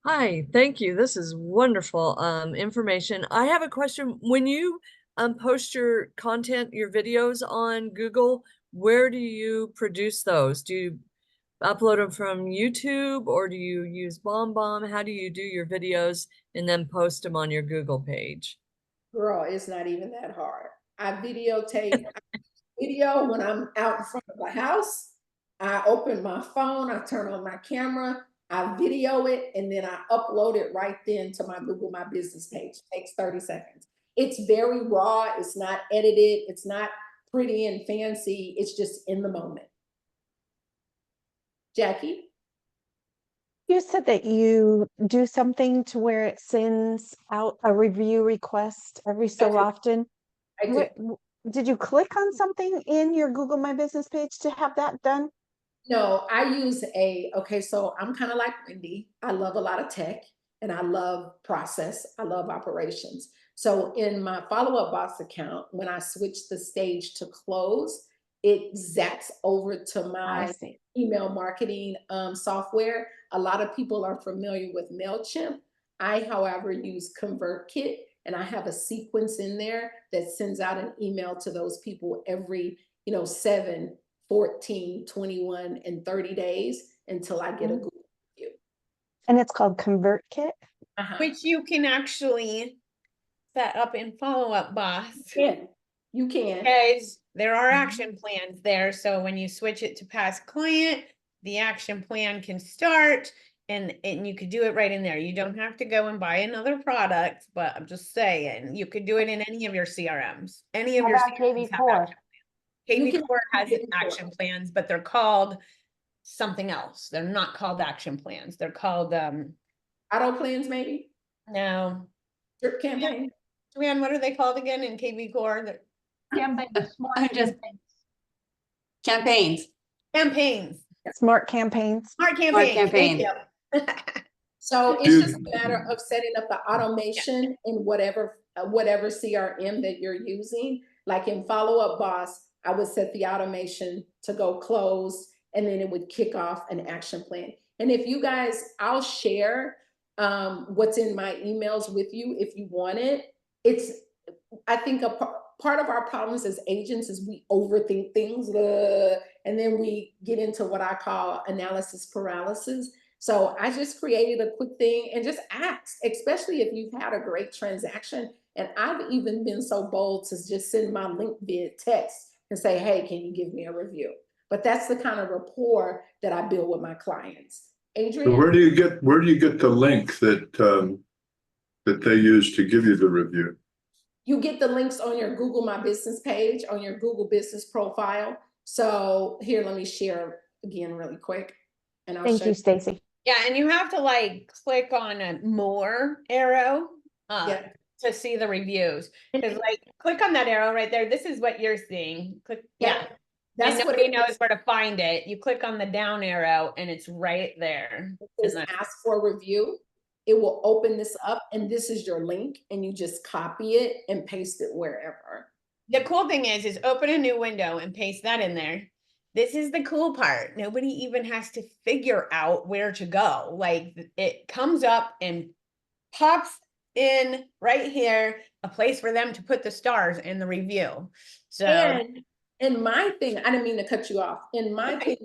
Hi, thank you. This is wonderful information. I have a question. When you post your content, your videos on Google, where do you produce those? Do you upload them from YouTube or do you use BombBomb? How do you do your videos and then post them on your Google page? Girl, it's not even that hard. I videotape video when I'm out in front of the house. I open my phone, I turn on my camera, I video it, and then I upload it right then to my Google My Business page. It takes 30 seconds. It's very raw, it's not edited, it's not pretty and fancy, it's just in the moment. Jackie? You said that you do something to where it sends out a review request every so often. I do. Did you click on something in your Google My Business page to have that done? No, I use okay, so I'm kind of like Wendy. I love a lot of tech and I love process. I love operations. So in my follow-up boss account, when I switch the stage to close, it zaps over to my email marketing software. A lot of people are familiar with MailChimp. I, however, use ConvertKit, and I have a sequence in there that sends out an email to those people every, 7, 14, 21, and 30 days until I get a Google review. And it's called ConvertKit? Which you can actually set up in follow-up boss. You can. Because there are action plans there. So when you switch it to past client, the action plan can start and you could do it right in there. You don't have to go and buy another product, but I'm just saying, you could do it in any of your CRMs. Any of How your about CRMs have KV4? action plans. KV4 has action plans, but they're called something else. They're not called action plans. They're called auto plans, maybe? No. Drip campaign. Joanne, what are they called again in KV Core? Campaigns, smart Campaigns. Campaigns. Smart campaigns. Smart campaigns. Thank you. So it's just a matter of setting up the automation in whatever CRM that you're using. Like in Follow-Up Boss, I would set the automation to go close, and then it would kick off an action plan. And if you guys, I'll share what's in my emails with you if you want it. I think part of our problems as agents is we overthink things, and then we get into what I call analysis paralysis. So I just created a quick thing and just asked, especially if you've had a great transaction. And I've even been so bold to just send my link via text and say, hey, can you give me a review? But that's the kind of rapport that I build with my clients. Adrian? So where do you get the link that they use to give you the review? You get the links on your Google My Business page, on your Google Business profile. So here, let me share again really quick. And I'll Thank you, Stacy. Yeah, and you have to like click on a more arrow to see the reviews. Because like click on that arrow right there. This is what you're seeing. Click, That's and nobody knows where to find it. You click on the down arrow and it's right there. It says ask for a review. It will open this up and this is your link and you just copy it and paste it wherever. The cool thing is open a new window and paste that in there. This is the cool part. Nobody even has to figure out where to go. Like it comes up and pops in right here, a place for them to put the stars in the review. So and my thing, I didn't mean to cut you off. In my thing,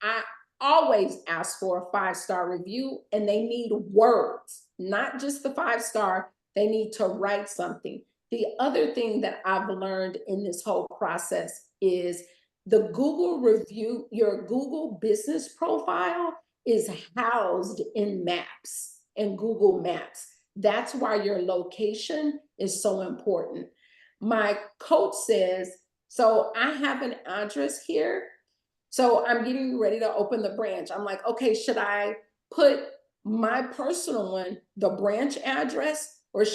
I always ask for a 5-star review and they need words, not just the 5-star. They need to write something. The other thing that I've learned in this whole process is the Google review, your Google business profile is housed in Maps and Google Maps. That's why your location is so important. My coach says, so I have an address here. So I'm getting ready to open the branch. I'm like, okay, should I put my personal one, the branch address, or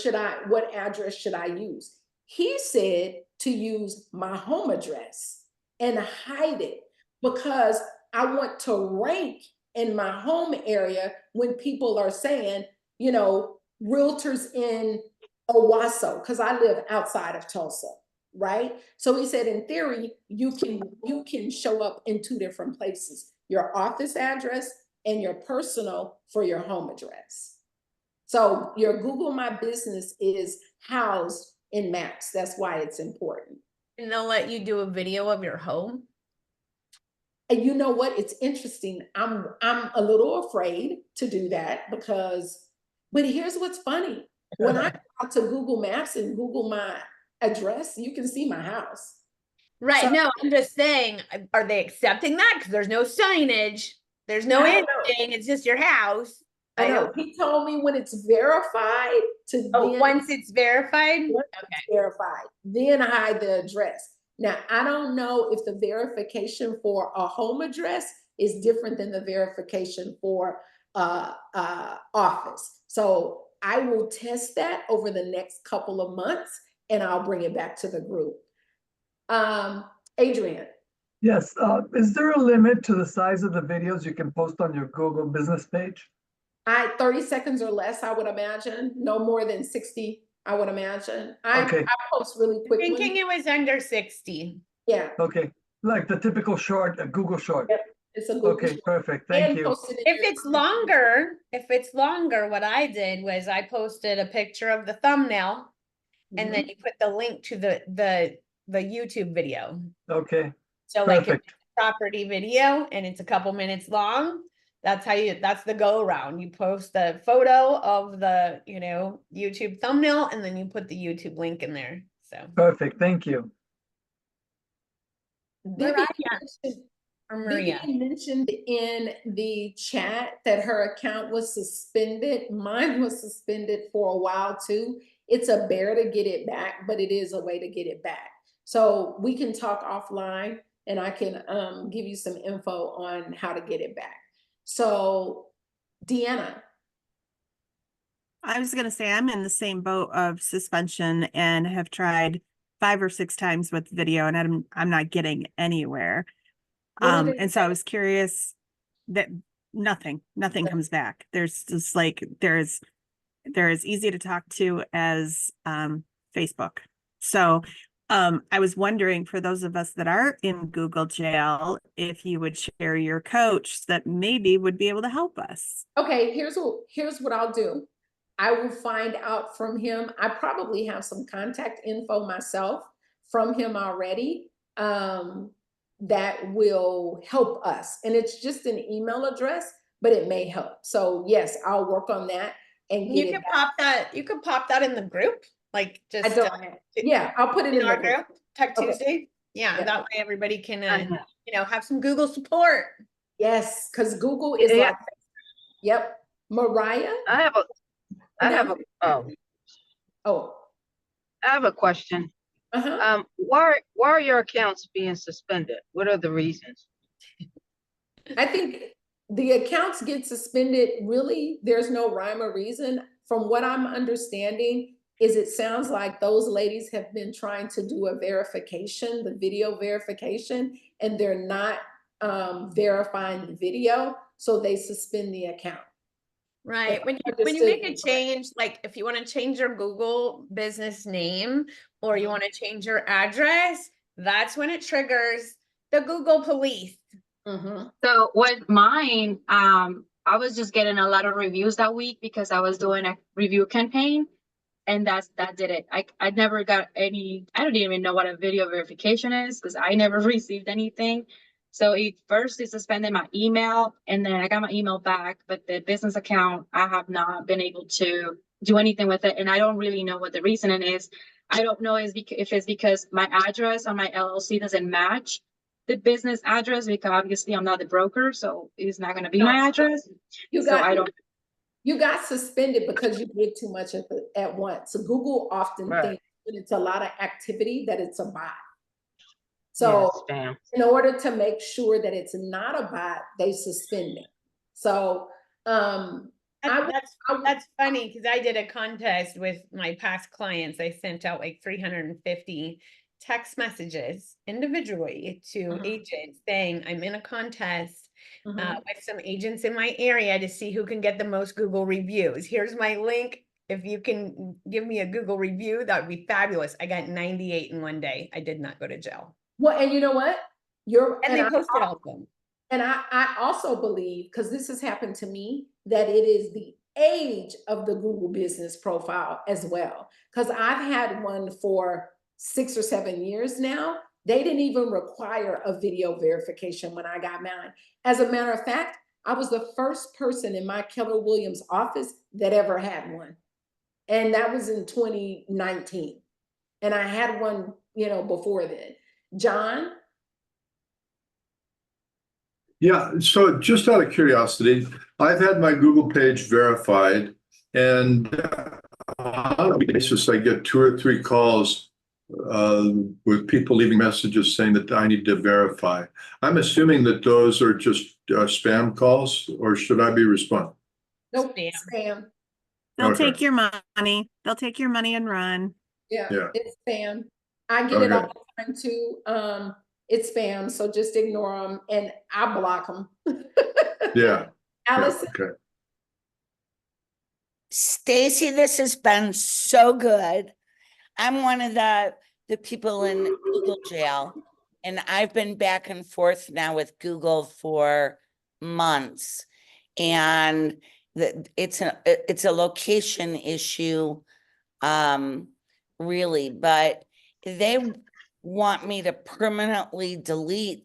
what address should I use? He said to use my home address and hide it because I want to rank in my home area when people are saying, realtors in Owasso, because I live outside of Tulsa, right? So he said, in theory, you can show up in 2 different places, your office address and your personal for your home address. So your Google My Business is housed in Maps. That's why it's important. And they'll let you do a video of your home. And you know what? It's interesting. I'm a little afraid to do that because, but here's what's funny. When I go out to Google Maps and Google my address, you can see my house. Right. So- No, I'm just saying, are they accepting that? Because there's no signage, there's no I don't anything, it's just your house. I know. He told me when it's verified to then, once it's verified? once it's verified, then hide the address. Now, I don't know if the verification for a home address is different than the verification for office. So I will test that over the next couple of months and I'll bring it back to the group. Adrian. Yes, is there a limit to the size of the videos you can post on your Google business page? 30 seconds or less, I would imagine. No more than 60, I would imagine. Okay. I post really quickly. Thinking it was under 60. Yeah. Okay, like the typical short, a Google short. Yep. It's a Google Okay, short. perfect, thank And you. post it in If your- it's longer, what I did was I posted a picture of the thumbnail and then you put the link to the YouTube video. Okay, So like if perfect. it's a property video and it's a couple minutes long, that's the go around. You post the photo of the, YouTube thumbnail and then you put the YouTube link in there. So Perfect, thank you. Vivian Maria. mentioned in the chat that her account was suspended. Mine was suspended for a while too. It's a bear to get it back, but it is a way to get it back. So we can talk offline and I can give you some info on how to get it back. So Deanna. I was gonna say I'm in the same boat of suspension and have tried 5 or 6 times with video and I'm not getting anywhere. And so I was curious that nothing comes back. There's just like they're as easy to talk to as Facebook. So I was wondering for those of us that are in Google jail, if you would share your coach that maybe would be able to help us. Okay, here's what I'll do. I will find out from him. I probably have some contact info myself from him already that will help us. And it's just an email address, but it may help. So yes, I'll work on that and get You can pop that in the group. Like just I don't yeah, I'll put it in our the group. Tech Okay. Tuesday. Yeah, Yeah. that way everybody can have some Google support. Yes, because Google is like, yep. Mariah? I have a question. Why are your accounts being suspended? What are the reasons? I think the accounts get suspended. Really, there's no rhyme or reason. From what I'm understanding, is it sounds like those ladies have been trying to do a verification, the video verification, and they're not verifying the video, so they suspend the account. Right. When you make a change, like if you want to change your Google business name or you want to change your address, that's when it triggers the Google police. So with mine, I was just getting a lot of reviews that week because I was doing a review campaign, and that did it. I never got any. I don't even know what a video verification is because I never received anything. So it suspended my email, and then I got my email back, but the business account, I have not been able to do anything with it, and I don't really know what the reasoning is. I don't know if it's because my address on my LLC doesn't match the business address, because obviously I'm not the broker, so it's not going to be my address. You got suspended because you did too much at once. So Google often thinks when it's a lot of activity that it's a bot. So in order to make sure that it's not a bot, they suspend it. So that's funny because I did a contest with my past clients. I sent out like 350 text messages individually to agents saying I'm in a contest with some agents in my area to see who can get the most Google reviews. Here's my link. If you can give me a Google review, that would be fabulous. I got 98 in one day. I did not go to jail. Well, and you know what? They posted all of them. And I also believe, because this has happened to me, that it is the age of the Google business profile as well. Because I've had one for 6 or 7 years now. They didn't even require a video verification when I got mine. As a matter of fact, I was the first person in my Keller Williams office that ever had one. And that was in 2019. And I had one, before then. John? Yeah, so just out of curiosity, I've had my Google page verified, and on a basis, I get 2 or 3 calls with people leaving messages saying that I need to verify. I'm assuming that those are just spam calls, or should I be responding? Nope, spam. They'll Okay. take your money. They'll take your money and run. Yeah, Yeah. it's spam. I get it all the time too. It's spam, so just ignore them, and I block them. Yeah. Allison? Yeah, okay. Stacy, this has been so good. I'm one of the people in Google jail, and I've been back and forth now with Google for months, and it's a location issue, really, but they want me to permanently delete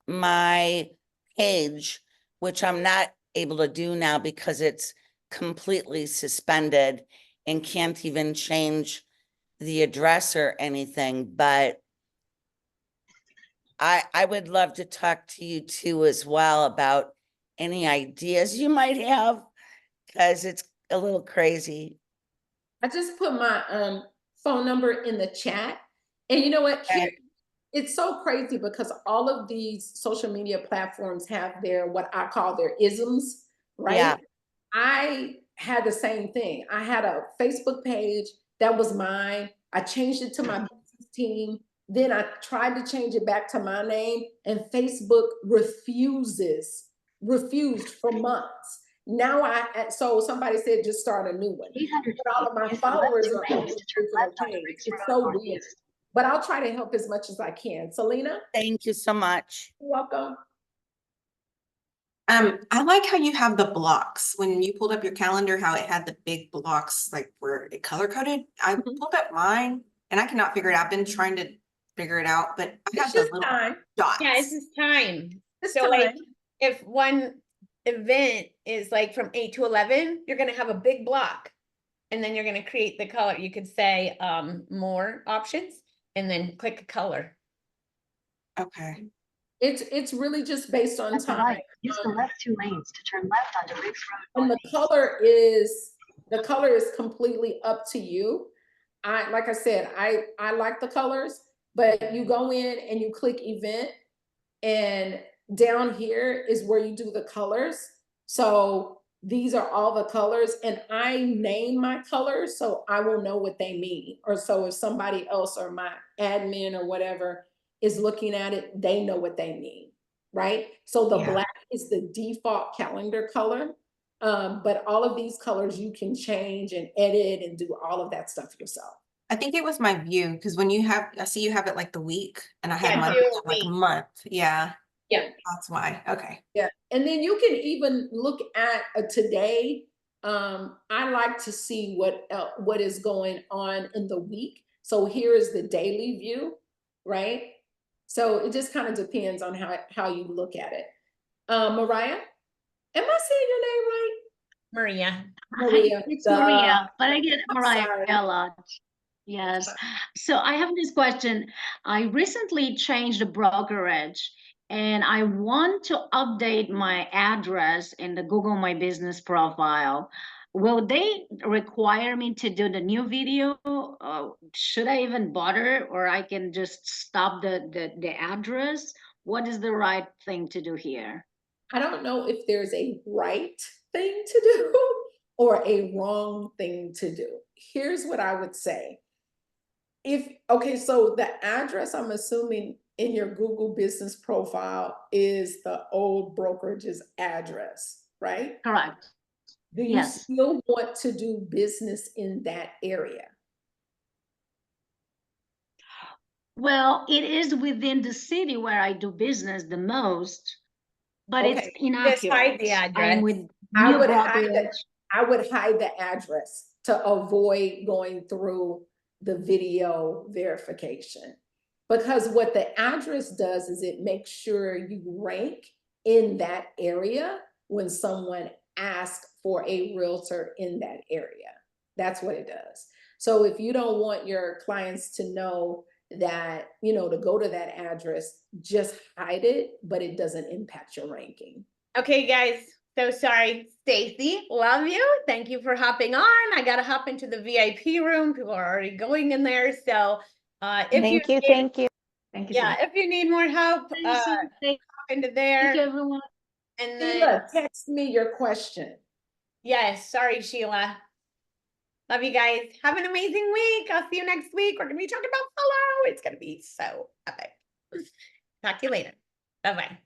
my page, which I'm not able to do now because it's completely suspended and can't even change the address or anything. But I would love to talk to you too as well about any ideas you might have, because it's a little crazy. I just put my phone number in the chat. And you know what? It's so crazy because all of these social media platforms have their, what I call their isms, right? Yeah. I had the same thing. I had a Facebook page that was mine. I changed it to my business team. Then I tried to change it back to my name, and Facebook refused for months. Now so somebody said, just start a new one. But all of my followers are on this particular page. It's so weird. But I'll try to help as much as I can. Selena? Thank you so much. You're welcome. I like how you have the blocks. When you pulled up your calendar, how it had the big blocks, like where it color coded. I pulled up mine and I cannot figure it out. I've been trying to figure it out, but I got the little dots. Yeah, it's just time. It's So time. like if one event is like from 8 to 11, you're gonna have a big block. And then you're gonna create the color. You could say more options and then click a color. Okay. It's really just based on time. Right. Use the left 2 lanes to turn left onto Riggs Road. And the color is completely up to you. Like I said, I like the colors, but you go in and you click event, and down here is where you do the colors. So these are all the colors, and I name my colors so I will know what they mean. Or so if somebody else or my admin or whatever is looking at it, they know what they mean, right? So the black is the default calendar color, but all of these colors you can change and edit and do all of that stuff yourself. I think it was my view, because when I see you have it like the week, and I had mine like month. Yeah. Yeah. That's why. Okay. Yeah. And then you can even look at a today. I like to see what is going on in the week. So here is the daily view, right? So it just kind of depends on how you look at it. Mariah, am I saying your name right? Maria. Maria. It's Maria, but I get I'm Mariah sorry. a lot. Yes. So I have this question. I recently changed the brokerage, and I want to update my address in the Google My Business profile. Will they require me to do the new video? Should I even bother, or I can just stop the address? What is the right thing to do here? I don't know if there's a right thing to do or a wrong thing to do. Here's what I would say. So the address, I'm assuming in your Google business profile, is the old brokerage's address, right? Correct. Do you still want to do business in that area? Well, it is within the city where I do business the most, but it's inaccurate. Just hide the address. I'm with I new would brokerage. I would hide the address to avoid going through the video verification. Because what the address does is it makes sure you rank in that area when someone asks for a realtor in that area. That's what it does. So if you don't want your clients to know that, you know, to go to that address, just hide it, but it doesn't impact your ranking. Okay, guys. So sorry, Stacy. Love you. Thank you for hopping on. I gotta hop into the VIP room. People are already going in there. So if Thank you you, need, thank you. Thank you. yeah, if you need more help, hop into there. Thank you, everyone. And then Sheila, text me your question. yes, sorry, Sheila. Love you guys. Have an amazing week. I'll see you next week. We're gonna be talking about follow. It's gonna be so epic. Talk to you later. Bye-bye.